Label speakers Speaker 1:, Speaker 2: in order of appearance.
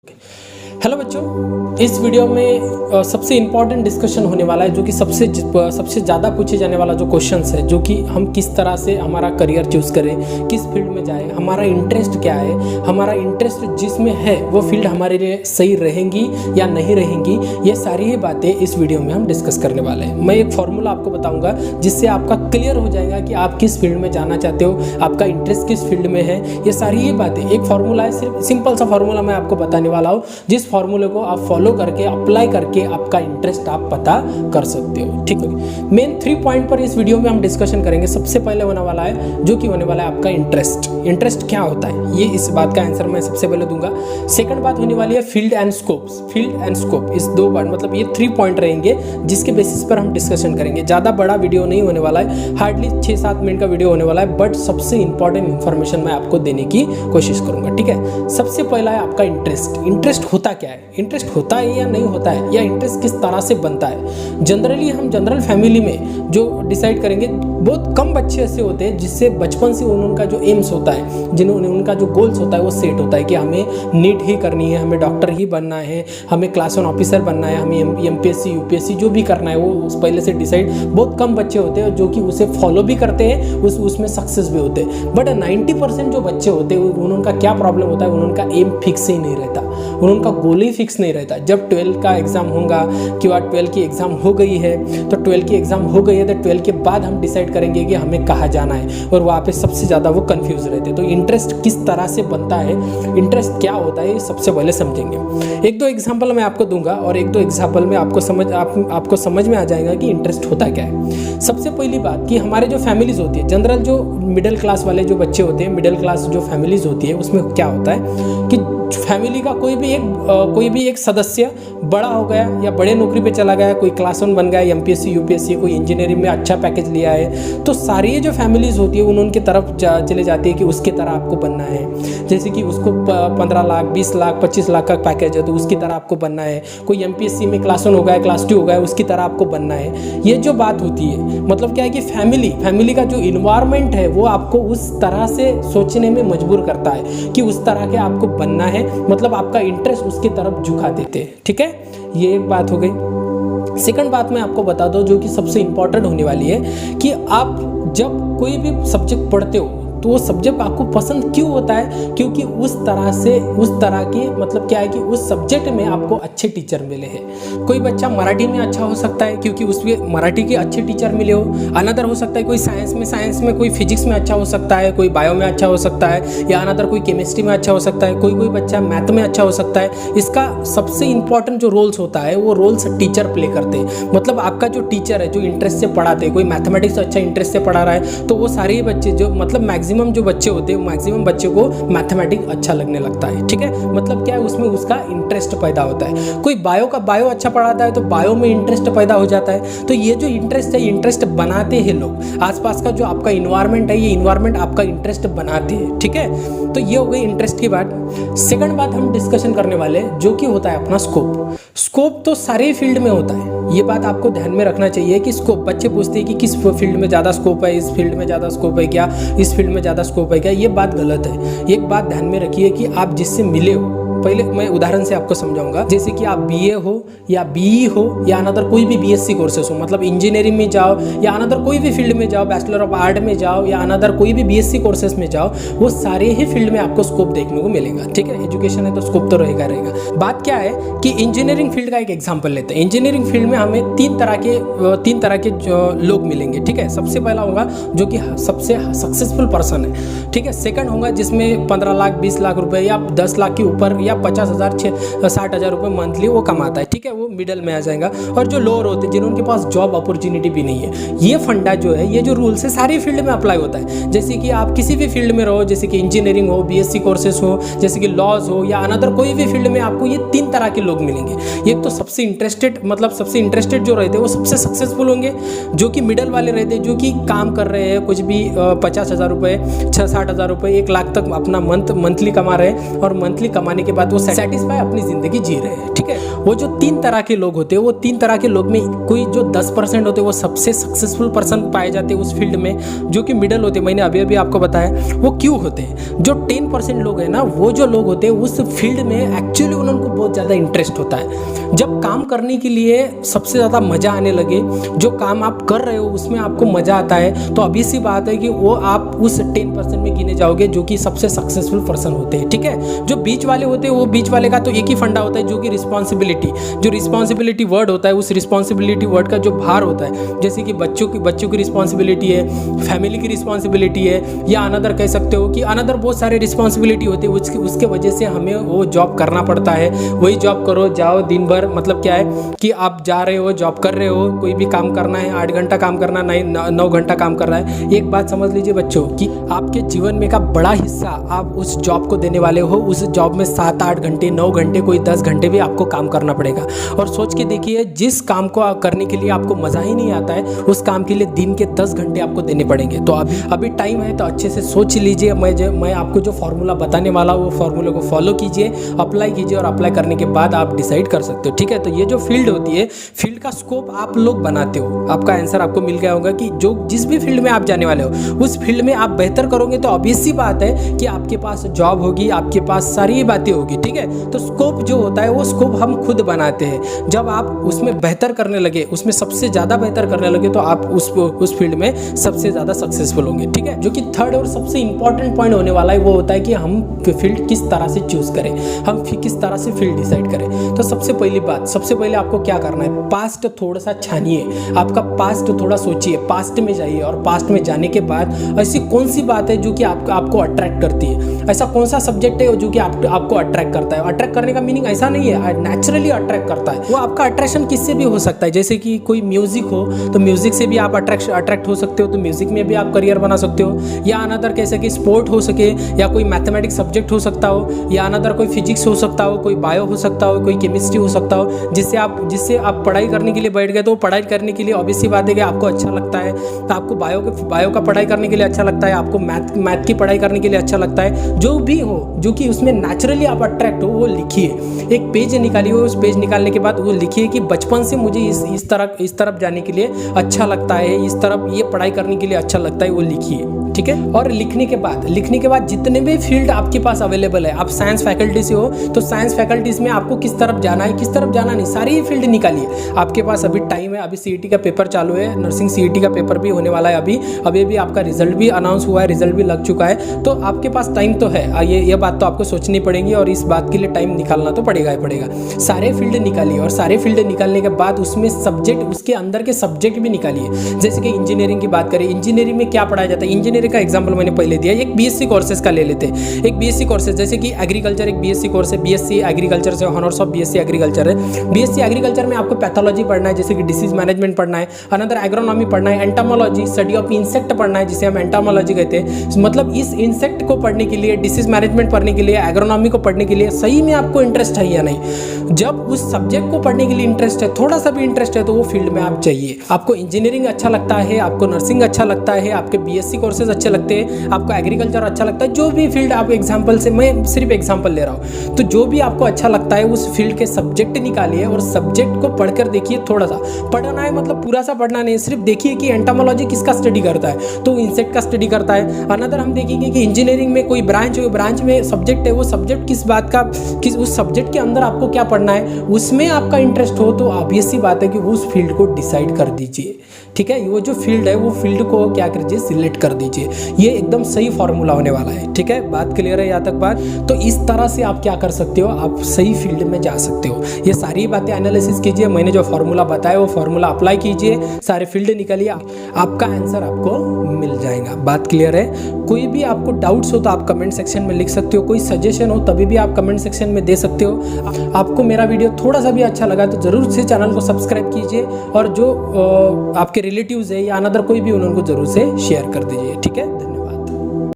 Speaker 1: Hello बच्चों, इस video में सबसे इम्पॉर्टेंट डिस्कशन होने वाला है जो कि सबसे ज़्यादा पूछे जाने वाला जो क्वेश्चंस है, जो कि हम किस तरह से हमारा करियर चूज़ करें, किस फील्ड में जाए, हमारा इंटरेस्ट क्या है, हमारा इंटरेस्ट जिसमें है वो फील्ड हमारे लिए सही रहेंगी या नहीं रहेंगी। ये सारी ही बातें इस वीडियो में हम डिस्कस करने वाले हैं। मैं एक फॉर्मूला आपको बताऊँगा जिससे आपका क्लियर हो जाएगा कि आप किस फील्ड में जाना चाहते हो, आपका इंटरेस्ट किस फील्ड में है। ये सारी ही बातें एक फॉर्मूला है, सिर्फ सिंपल सा फॉर्मूला मैं आपको बताने वाला हूँ, जिस फॉर्मूले को आप फॉलो करके अप्लाई करके आपका इंटरेस्ट आप पता कर सकते हो। ठीक है, मेन 3 पॉइंट पर इस वीडियो में हम डिस्कशन करेंगे। सबसे पहले होने वाला है जो कि होने वाला है आपका इंटरेस्ट। इंटरेस्ट क्या होता है, ये इस बात का आंसर मैं सबसे पहले दूंगा। सेकंड बात होने वाली है field and scopes. Field and scope इस 2 बात, मतलब ये 3 पॉइंट रहेंगे जिसके बेसिस पर हम डिस्कशन करेंगे। ज़्यादा बड़ा वीडियो नहीं होने वाला है, हार्डली 6-7 मिनट का वीडियो होने वाला है, बट सबसे इंपॉर्टेंट इन्फॉर्मेशन मैं आपको देने की कोशिश करूंगा। ठीक है, सबसे पहला है आपका इंटरेस्ट। इंटरेस्ट होता क्या है, इंटरेस्ट होता है या नहीं होता है, या इंटरेस्ट किस तरह से बनता है। जनरली हम जनरल फैमिली में जो डिसाइड करेंगे, बहुत कम बच्चे ऐसे होते हैं जिससे बचपन से उनका जो एम्स होता है, जिन्होंने उनका जो गोल्स होता है वो सेट होता है कि हमें नीट ही करनी है, हमें डॉक्टर ही बनना है, हमें क्लास 1 ऑफिसर बनना है, हमें एमपीएससी यूपीएससी जो भी करना है वो पहले से डिसाइड। बहुत कम बच्चे होते हैं जो कि उसे फॉलो भी करते हैं, उसमें सक्सेस भी होते हैं। बट 90% जो बच्चे होते हैं उनका क्या प्रॉब्लम होता है, उनका एम फिक्स ही नहीं रहता, उनका गोल ही फिक्स नहीं रहता। जब 12 का एग्जाम होगा कि 12 की एग्जाम हो गई है, तो 12 की एग्जाम हो गई है तो 12 के बाद हम डिसाइड करेंगे कि हमें कहाँ जाना है, और वहाँ पे सबसे ज़्यादा वो कंफ्यूज रहते हैं। तो इंटरेस्ट किस तरह से बनता है, इंटरेस्ट क्या होता है, ये सबसे पहले समझेंगे। 1-2 एग्जाम्पल मैं आपको दूंगा और 1-2 एग्जाम्पल में आपको समझ में आ जाएगा कि इंटरेस्ट होता क्या है। सबसे पहली बात कि हमारे जो फैमिलीज होती है, जनरल जो मिडिल क्लास वाले जो बच्चे होते हैं, मिडिल क्लास जो फैमिलीज होती है, उसमें क्या होता है कि फैमिली का कोई भी एक सदस्य बड़ा हो गया या बड़े नौकरी पे चला गया, कोई क्लास 1 बन गया, एमपीएससी यूपीएससी, कोई इंजीनियरिंग में अच्छा पैकेज लिया है, तो सारी जो फैमिलीज होती है उनके तरफ चले जाती है कि उसकी तरह आपको बनना है। जैसे कि उसको 15 लाख 20 लाख 25 लाख का पैकेज है तो उसकी तरह आपको बनना है। कोई एमपीएससी में क्लास 1 हो गया, क्लास 2 हो गया, उसकी तरह आपको बनना है। ये जो बात होती है, मतलब क्या है कि फैमिली का जो इन्वायरमेंट है वो आपको उस तरह से सोचने में मजबूर करता है कि उस तरह के आपको बनना है, मतलब आपका इंटरेस्ट उसकी तरफ झुका देते हैं। ठीक है, ये एक बात हो गई। सेकंड बात मैं आपको बता दूं जो कि सबसे इंपॉर्टेंट होने वाली है कि आप जब कोई भी सब्जेक्ट पढ़ते हो तो वो सब्जेक्ट आपको पसंद क्यों होता है, क्योंकि उस तरह के मतलब क्या है कि उस सब्जेक्ट में आपको अच्छे टीचर मिले हैं। कोई बच्चा मराठी में अच्छा हो सकता है क्योंकि उसमें मराठी के अच्छे टीचर मिले हो। अनदर हो सकता है कोई साइंस में कोई फिजिक्स में अच्छा हो सकता है, कोई बायो में अच्छा हो सकता है, या अनदर कोई केमिस्ट्री में अच्छा हो सकता है, कोई बच्चा मैथ में अच्छा हो सकता है। इसका सबसे इंपॉर्टेंट जो रोल्स होता है वो रोल्स टीचर प्ले करते हैं। मतलब आपका जो टीचर है जो इंटरेस्ट से पढ़ाते हैं, कोई मैथमेटिक्स अच्छा इंटरेस्ट से पढ़ा रहा है तो वो सारे ही बच्चे जो मतलब मैक्सिमम जो बच्चे होते हैं, मैक्सिमम बच्चे को मैथमेटिक्स अच्छा लगने लगता है। ठीक है, मतलब क्या है उसमें उसका इंटरेस्ट पैदा होता है। कोई बायो अच्छा पढ़ाता है तो बायो में इंटरेस्ट पैदा हो जाता है। तो ये जो इंटरेस्ट है, इंटरेस्ट बनाते हैं लोग। आसपास का जो आपका इन्वायरमेंट है, ये इन्वायरमेंट आपका इंटरेस्ट बनाते हैं। ठीक है, तो ये हो गई इंटरेस्ट की बात। सेकंड बात हम डिस्कशन करने वाले जो कि होता है अपना स्कोप तो सारे फील्ड में होता है। ये बात आपको ध्यान में रखना चाहिए कि स्कोप, बच्चे पूछते हैं कि किस फील्ड में ज़्यादा स्कोप है, इस फील्ड में ज़्यादा स्कोप है क्या, इस फील्ड में ज़्यादा स्कोप है क्या। ये बात गलत है। एक बात ध्यान में रखिए कि आप जिससे मिले हो, पहले मैं उदाहरण से आपको समझाऊंगा। जैसे कि आप बीए हो या बीई हो या अनदर कोई भी बीएससी कोर्सेस हो, मतलब इंजीनियरिंग में जाओ या अनदर कोई भी फील्ड में जाओ, बैचलर ऑफ आर्ट में जाओ या अनदर कोई भी बीएससी कोर्सेस में जाओ, वो सारे ही फील्ड में आपको स्कोप देखने को मिलेगा। ठीक है, एजुकेशन है तो स्कोप तो रहेगा। बात क्या है कि इंजीनियरिंग फील्ड का एक एग्जाम्पल लेते हैं। इंजीनियरिंग फील्ड में हमें तीन तरह के लोग मिलेंगे। ठीक है, सबसे पहला होगा जो कि सबसे सक्सेसफुल पर्सन है। ठीक है, सेकंड होगा जिसमें 15 लाख 20 लाख रुपए या 10 लाख के ऊपर या 50,000 60,000 रुपए मंथली वो कमाता है। ठीक है, वो मिडल में आ जाएगा। और जो लोअर होते हैं जिनके पास जॉब अपॉर्चुनिटी भी नहीं है। ये फंडा जो है, ये जो रूल्स है सारी फील्ड में अप्लाई होता है। जैसे कि आप किसी भी फील्ड में रहो, जैसे कि इंजीनियरिंग हो, बीएससी कोर्सेस हो, जैसे कि लॉज हो या अनदर कोई भी फील्ड में, आपको ये 3 तरह के लोग मिलेंगे। एक तो सबसे इंटरेस्टेड जो रहते हैं वो सबसे सक्सेसफुल होंगे, जो कि मिडल वाले रहते हैं, जो कि काम कर रहे हैं, कुछ भी 50,000 रुपए 60,000 रुपए 1 लाख तक अपना मंथली कमा रहे हैं, और मंथली कमाने के बाद वो सेटिस्फाई अपनी जिंदगी जी रहे हैं। ठीक है, वो जो 3 तरह के लोग होते हैं, वो 3 तरह के लोग में कोई जो 10% होते हैं वो सबसे सक्सेसफुल पर्सन पाए जाते हैं उस फील्ड में, जो कि मिडल होते हैं। मैंने अभी आपको बताया वो क्यों होते हैं। जो 10% लोग हैं ना, वो जो लोग होते हैं उस फील्ड में एक्चुअली ज़्यादा इंटरेस्ट होता है। जब काम करने के लिए सबसे ज़्यादा मज़ा आने लगे, जो काम आप कर रहे हो उसमें आपको मज़ा आता है, तो अभी सी बात है कि वो आप उस 10% में गिने जाओगे जो कि सबसे सक्सेसफुल पर्सन होते हैं। ठीक है, जो बीच वाले होते हैं वो बीच वाले का तो एक ही फंडा होता है, जो कि रिस्पॉन्सिबिलिटी, जो रिस्पॉन्सिबिलिटी वर्ड होता है, उस रिस्पॉन्सिबिलिटी वर्ड का जो भार होता है, जैसे कि बच्चों की रिस्पॉन्सिबिलिटी है, फैमिली की रिस्पॉन्सिबिलिटी है, या अनदर कह सकते हो कि अनदर बहुत सारे रिस्पॉन्सिबिलिटी होती है, उसके वजह से हमें वो जॉब करना पड़ता है। वही जॉब करो जाओ दिन भर, मतलब क्या है कि आप जा रहे हो जॉब कर रहे हो, कोई भी काम करना है 8 घंटा काम करना, नहीं 9 घंटा काम कर रहा है। एक बात समझ लीजिए बच्चों कि आपके जीवन में का बड़ा हिस्सा आप उस जॉब को देने वाले हो। उस जॉब में 7-8 घंटे 9 घंटे कोई 10 घंटे भी आपको काम करना पड़ेगा। और सोच के देखिए, जिस काम को करने के लिए आपको मज़ा ही नहीं आता है, उस काम के लिए दिन के 10 घंटे आपको देने पड़ेंगे। तो अभी टाइम है, तो अच्छे से सोच लीजिए। मैं आपको जो फॉर्मूला बताने वाला हूँ वो फॉर्मूले को फॉलो कीजिए, अप्लाई कीजिए, और अप्लाई करने के बाद आप डिसाइड कर सकते हो। ठीक है, तो ये जो फील्ड होती है, फील्ड का स्कोप आप लोग बनाते हो। आपका आंसर आपको मिल गया होगा कि जो जिस भी फील्ड में आप जाने वाले हो उस फील्ड में आप बेहतर करोगे तो ऑब्वियस सी बात है कि आपके पास जॉब होगी, आपके पास सारी बातें होगी। ठीक है, तो स्कोप जो होता है वो स्कोप हम खुद बनाते हैं। जब आप उसमें बेहतर करने लगे, उसमें सबसे ज़्यादा बेहतर करने लगे, तो आप उस फील्ड में सबसे ज़्यादा सक्सेसफुल होंगे। ठीक है, जो कि थर्ड और सबसे इंपॉर्टेंट पॉइंट होने वाला है वो होता है कि हम फील्ड किस तरह से चूज़ करें, हम किस तरह से फील्ड डिसाइड करें। तो सबसे पहले आपको क्या करना है, पास्ट थोड़ा सा छानिए, आपका पास्ट थोड़ा सोचिए, पास्ट में जाइए, और पास्ट में जाने के बाद ऐसी कौन सी बात है जो कि आपको अट्रैक्ट करती है, ऐसा कौन सा सब्जेक्ट है जो कि आपको अट्रैक्ट करता है। अट्रैक्ट करने का मीनिंग ऐसा नहीं है, नेचुरली अट्रैक्ट करता है। वो आपका अट्रैक्शन किससे भी हो सकता है, जैसे कि कोई म्यूजिक हो तो म्यूजिक से भी आप अट्रैक्ट हो सकते हो, तो म्यूजिक में भी आप करियर बना सकते हो। या अनदर कैसे कि स्पोर्ट हो सके, या कोई मैथमेटिक्स सब्जेक्ट हो सकता हो, या अनदर कोई फिजिक्स हो सकता हो, कोई बायो हो सकता हो, कोई केमिस्ट्री हो सकता हो, जिससे आप पढ़ाई करने के लिए बैठ गए, तो पढ़ाई करने के लिए ऑब्वियस सी बात है कि आपको अच्छा लगता है, तो आपको बायो का पढ़ाई करने के लिए अच्छा लगता है, आपको मैथ की पढ़ाई करने के लिए अच्छा लगता है। जो भी हो, जो कि उसमें नेचुरली आप अट्रैक्ट हो, वो लिखिए। एक पेज निकालिए, उस पेज निकालने के बाद वो लिखिए कि बचपन से मुझे इस तरफ जाने के लिए अच्छा लगता है, इस तरफ ये पढ़ाई करने के लिए अच्छा लगता है, वो लिखिए। ठीक है, और लिखने के बाद जितने भी फील्ड आपके पास अवेलेबल है, आप साइंस फैकल्टी से हो तो साइंस फैकल्टीज में आपको किस तरफ जाना है, किस तरफ जाना नहीं, सारी फील्ड निकालिए। आपके पास अभी टाइम है, अभी सीईटी का पेपर चालू है, नर्सिंग सीईटी का पेपर भी होने वाला है। अभी भी आपका रिजल्ट भी अनाउंस हुआ है, रिजल्ट भी लग चुका है, तो आपके पास टाइम तो है। ये बात तो आपको सोचनी पड़ेगी, और इस बात के लिए टाइम निकालना तो पड़ेगा ही पड़ेगा। सारे फील्ड निकालिए, और सारे फील्ड निकालने के बाद उसमें सब्जेक्ट, उसके अंदर के सब्जेक्ट भी निकालिए। जैसे कि इंजीनियरिंग की बात करें, इंजीनियरिंग में क्या पढ़ाया जाता है, इंजीनियरिंग का एग्जाम्पल मैंने पहले दिया। एक बीएससी कोर्सेज का ले लेते हैं, एक बीएससी कोर्सेज जैसे कि एग्रीकल्चर एक बीएससी कोर्स है, बीएससी एग्रीकल्चर से ऑनर्स ऑफ बीएससी एग्रीकल्चर है। बीएससी एग्रीकल्चर में आपको पैथोलॉजी पढ़ना है, जैसे कि डिसीज मैनेजमेंट पढ़ना है, अनदर एग्रोनॉमी पढ़ना है, एंटामोलॉजी स्टडी ऑफ इंसेक्ट पढ़ना है, जिसे हम एंटामोलॉजी कहते हैं। मतलब इस इंसेक्ट को पढ़ने के लिए, डिसीज मैनेजमेंट पढ़ने के लिए, एग्रोनॉमी को पढ़ने के लिए सही में आपको इंटरेस्ट है या नहीं। जब उस सब्जेक्ट को पढ़ने के लिए इंटरेस्ट है, थोड़ा सा भी इंटरेस्ट है, तो वो फील्ड में आप जाइए। आपको इंजीनियरिंग अच्छा लगता है, आपको नर्सिंग अच्छा लगता है, आपके बीएससी कोर्सेज अच्छे लगते हैं, आपको एग्रीकल्चर अच्छा लगता है, जो भी फील्ड आप एग्जाम्पल से, मैं सिर्फ एग्जाम्पल ले रहा हूँ, तो जो भी आपको अच्छा लगता है उस फील्ड के सब्जेक्ट निकालिए, और सब्जेक्ट को पढ़कर देखिए। थोड़ा सा पढ़ना है, मतलब पूरा सा पढ़ना नहीं, सिर्फ देखिए कि एंटामोलॉजी किसका स्टडी करता है, तो इंसेक्ट का स्टडी करता है। अनदर हम देखेंगे कि इंजीनियरिंग में कोई ब्रांच में सब्जेक्ट है, वो सब्जेक्ट किस बात का, उस सब्जेक्ट के अंदर आपको क्या पढ़ना है, उसमें आपका इंटरेस्ट हो, तो ऑब्वियस सी बात है कि उस फील्ड को डिसाइड कर दीजिए। ठीक है, वो जो फील्ड है वो फील्ड को क्या कीजिए, सिलेक्ट कर दीजिए। ये एकदम सही फॉर्मूला होने वाला है। ठीक है, बात क्लियर है यहाँ तक बात। तो इस तरह से आप क्या कर सकते हो, आप सही फील्ड में जा सकते हो। ये सारी बातें एनालिसिस कीजिए, मैंने जो फॉर्मूला बताया वो फॉर्मूला अप्लाई कीजिए, सारे फील्ड निकालिए, आपका आंसर आपको मिल जाएगा। बात क्लियर है। कोई भी आपको डाउट्स हो तो आप कमेंट सेक्शन में लिख सकते हो, कोई सजेशन हो तभी भी आप कमेंट सेक्शन में दे सकते हो। आपको मेरा वीडियो थोड़ा सा भी अच्छा लगा तो जरूर से चैनल को सब्सक्राइब कीजिए, और जो आपके रिलेटिव्स है या अनदर कोई भी उनको जरूर से शेयर कर दीजिए। ठीक है।